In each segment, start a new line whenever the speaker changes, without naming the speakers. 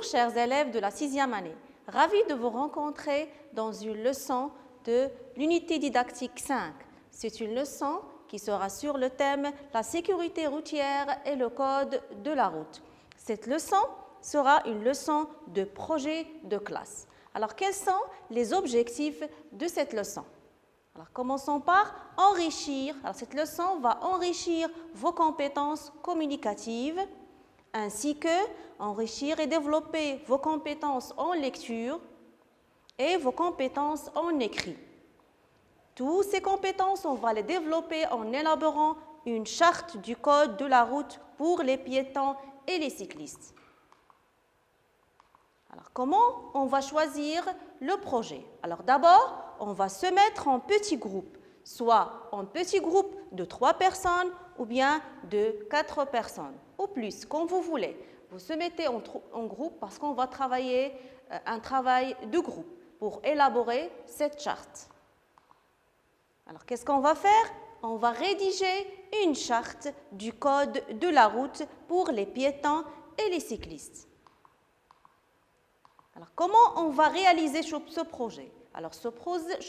chers élèves de la 6e année. Ravi de vous rencontrer dans une leçon de l'unité didactique 5. C'est une leçon qui sera sur le thème « La sécurité routière et le code de la route ». Cette leçon sera une leçon de projet de classe. Alors, quels sont les objectifs de cette leçon? Alors, commençons par enrichir. Alors, cette leçon va enrichir vos compétences communicatives, ainsi que enrichir et développer vos compétences en lecture et vos compétences en écrit. Toutes ces compétences, on va les développer en élaborant une charte du code de la route pour les piétons et les cyclistes. Alors, comment on va choisir le projet? Alors, d'abord, on va se mettre en petits groupes, soit en petits groupes de 3 personnes ou bien de 4 personnes, ou plus, comme vous voulez. Vous se mettez en groupe parce qu'on va travailler un travail de groupe pour élaborer cette charte. Alors, qu'est-ce qu'on va faire? On va rédiger une charte du code de la route pour les piétons et les cyclistes. Alors, comment on va réaliser ce projet? Alors, ce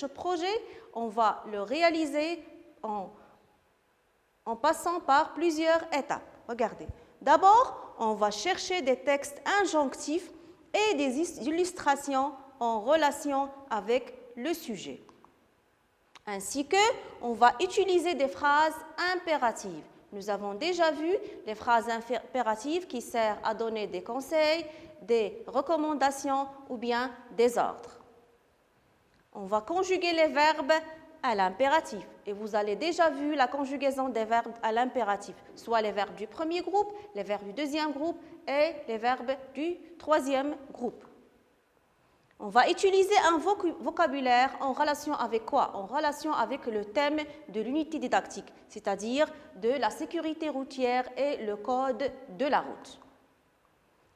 projet, on va le réaliser en passant par plusieurs étapes. Regardez. D'abord, on va chercher des textes injonctifs et des illustrations en relation avec le sujet. Ainsi que, on va utiliser des phrases impératives. Nous avons déjà vu les phrases impératives qui servent à donner des conseils, des recommandations ou bien des ordres. On va conjuguer les verbes à l'impératif. Et vous avez déjà vu la conjugaison des verbes à l'impératif, soit les verbes du premier groupe, les verbes du deuxième groupe et les verbes du troisième groupe. On va utiliser un vocabulaire en relation avec quoi? En relation avec le thème de l'unité didactique, c'est-à-dire de la sécurité routière et le code de la route.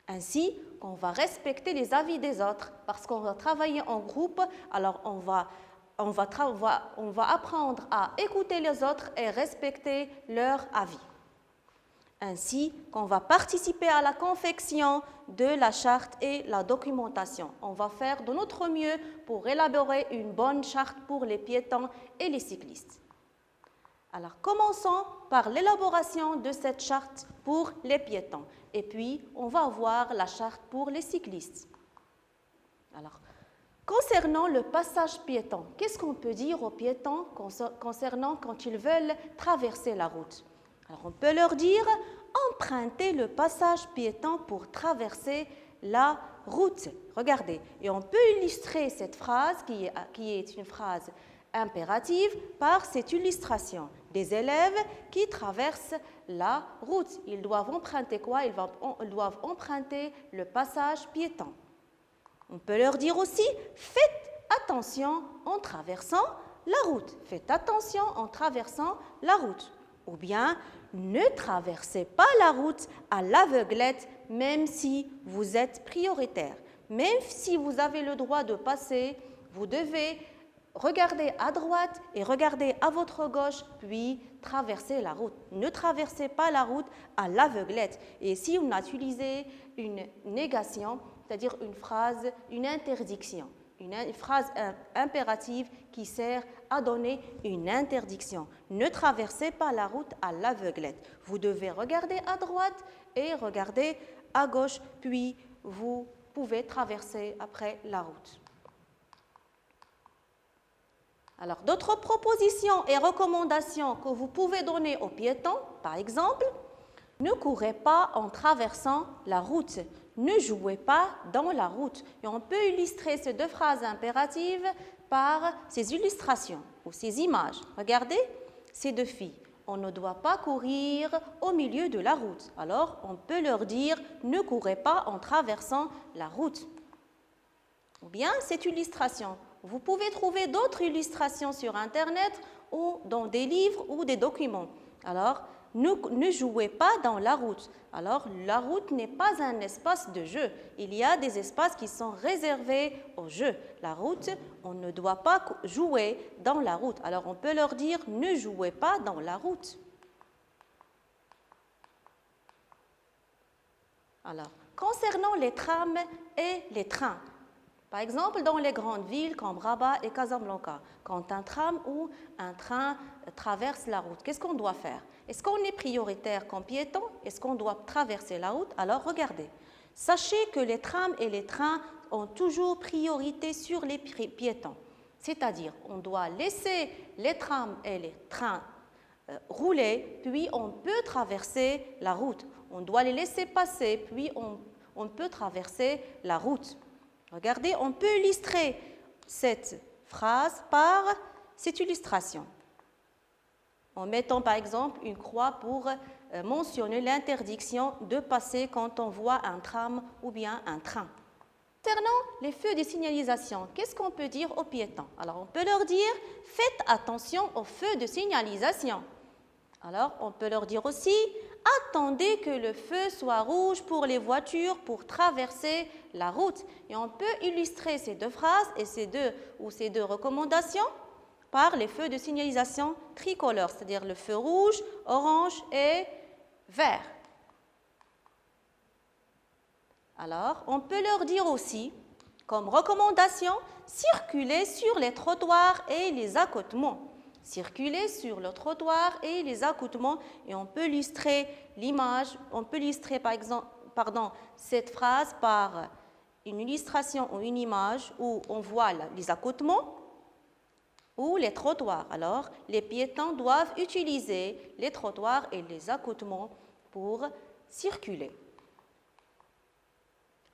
Ainsi qu'on va respecter les avis des autres parce qu'on va travailler en groupe, alors on va apprendre à écouter les autres et respecter leur avis. Ainsi qu'on va participer à la confection de la charte et la documentation. On va faire de notre mieux pour élaborer une bonne charte pour les piétons et les cyclistes. Alors, commençons par l'élaboration de cette charte pour les piétons. Et puis, on va voir la charte pour les cyclistes. Alors, concernant le passage piéton, qu'est-ce qu'on peut dire aux piétons concernant quand ils veulent traverser la route? Alors, on peut leur dire « empruntez le passage piéton pour traverser la route ». Regardez, et on peut illustrer cette phrase qui est une phrase impérative par cette illustration. Des élèves qui traversent la route. Ils doivent emprunter quoi? Ils doivent emprunter le passage piéton. On peut leur dire aussi « faites attention en traversant la route ». Faites attention en traversant la route. Ou bien, ne traversez pas la route à l'aveuglette, même si vous êtes prioritaire. Même si vous avez le droit de passer, vous devez regarder à droite et regarder à votre gauche, puis traverser la route. Ne traversez pas la route à l'aveuglette. Et ici, on a utilisé une négation, c'est-à-dire une phrase, une interdiction. Une phrase impérative qui sert à donner une interdiction. Ne traversez pas la route à l'aveuglette. Vous devez regarder à droite et regarder à gauche, puis vous pouvez traverser après la route. Alors, d'autres propositions et recommandations que vous pouvez donner aux piétons, par exemple, ne courez pas en traversant la route. Ne jouez pas dans la route. Et on peut illustrer ces deux phrases impératives par ces illustrations ou ces images. Regardez ces deux filles. On ne doit pas courir au milieu de la route. Alors, on peut leur dire « ne courez pas en traversant la route ». Ou bien cette illustration. Vous pouvez trouver d'autres illustrations sur Internet ou dans des livres ou des documents. Alors, ne jouez pas dans la route. Alors, la route n'est pas un espace de jeu. Il y a des espaces qui sont réservés au jeu. La route, on ne doit pas jouer dans la route. Alors, on peut leur dire, ne jouez pas dans la route. Alors, Concernant les trams et les trains, par exemple, dans les grandes villes comme Rabat et Casablanca, quand un tram ou un train traverse la route, qu'est-ce qu'on doit faire? Est-ce qu'on est prioritaire comme piéton? Est-ce qu'on doit traverser la route? Alors, regardez. Sachez que les trams et les trains ont toujours priorité sur les piétons. C'est-à-dire, on doit laisser les trams et les trains rouler, puis on peut traverser la route. On doit les laisser passer, puis on peut traverser la route. Regardez, on peut illustrer cette phrase par cette illustration, en mettant par exemple une croix pour mentionner l'interdiction de passer quand on voit un tram ou bien un train. Concernant les feux de signalisation, qu'est-ce qu'on peut dire aux piétons? Alors, on peut leur dire « faites attention aux feux de signalisation ». Alors, on peut leur dire aussi « attendez que le feu soit rouge pour les voitures pour traverser la route ». Et on peut illustrer ces deux phrases et ces deux recommandations par les feux de signalisation tricolores, c'est-à-dire le feu rouge, orange et vert. Alors, on peut leur dire aussi, comme recommandation, circuler sur les trottoirs et les accotements. Circuler sur le trottoir et les accotements, et on peut illustrer l'image, on peut illustrer par exemple, cette phrase par une illustration ou une image où on voit les accotements ou les trottoirs. Alors, les piétons doivent utiliser les trottoirs et les accotements pour circuler.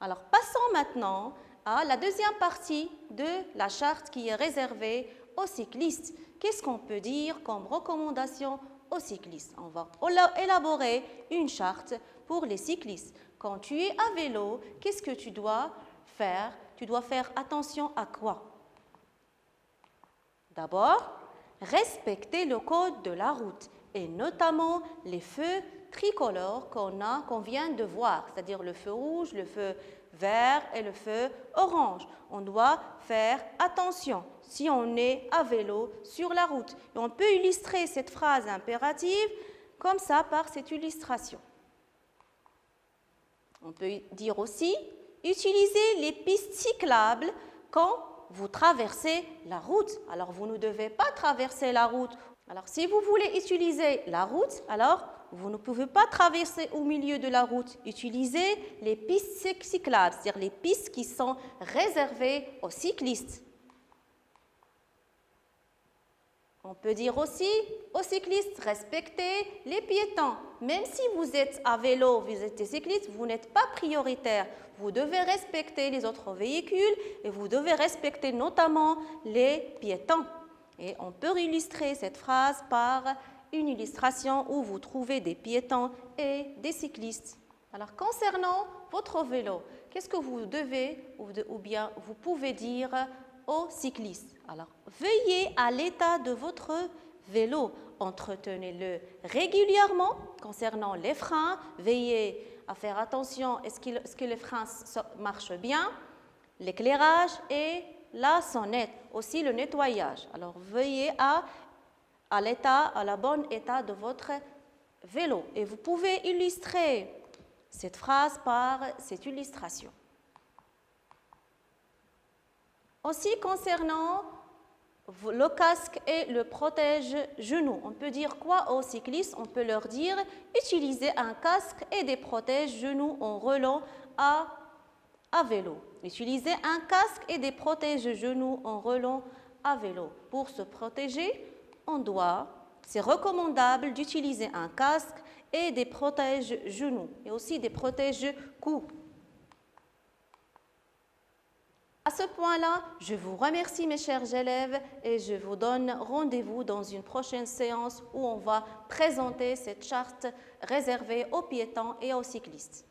Alors, passons maintenant à la deuxième partie de la charte qui est réservée aux cyclistes. Qu'est-ce qu'on peut dire comme recommandation aux cyclistes? On va élaborer une charte pour les cyclistes. Quand tu es à vélo, qu'est-ce que tu dois faire? Tu dois faire attention à quoi? D'abord, respecter le code de la route et notamment les feux tricolores qu'on vient de voir, c'est-à-dire le feu rouge, le feu vert et le feu orange. On doit faire attention si on est à vélo sur la route. Et on peut illustrer cette phrase impérative comme ça par cette illustration. On peut dire aussi, utilisez les pistes cyclables quand vous traversez la route. Alors, vous ne devez pas traverser la route. Alors, si vous voulez utiliser la route, alors vous ne pouvez pas traverser au milieu de la route. Utilisez les pistes cyclables, c'est-à-dire les pistes qui sont réservées aux cyclistes. On peut dire aussi aux cyclistes, respectez les piétons. Même si vous êtes à vélo, vous êtes cycliste, vous n'êtes pas prioritaire. Vous devez respecter les autres véhicules et vous devez respecter notamment les piétons. Et on peut illustrer cette phrase par une illustration où vous trouvez des piétons et des cyclistes. Alors, concernant votre vélo, qu'est-ce que vous devez ou bien vous pouvez dire aux cyclistes? Alors, veillez à l'état de votre vélo. Entretenez-le régulièrement. Concernant les freins, veillez à faire attention, est-ce que les freins marchent bien? L'éclairage et la sonnette, aussi le nettoyage. Alors, veillez à la bon état de votre vélo. Et vous pouvez illustrer cette phrase par cette illustration. Aussi, concernant le casque et le protège-genou, on peut dire quoi aux cyclistes? On peut leur dire utilisez un casque et des protège-genoux en roulant à vélo. Utilisez un casque et des protège-genoux en roulant à vélo. Pour se protéger, c'est recommandable d'utiliser un casque et des protège-genoux et aussi des protège-cous. À ce point-là, je vous remercie mes chers élèves et je vous donne rendez-vous dans une prochaine séance où on va présenter cette charte réservée aux piétons et aux cyclistes.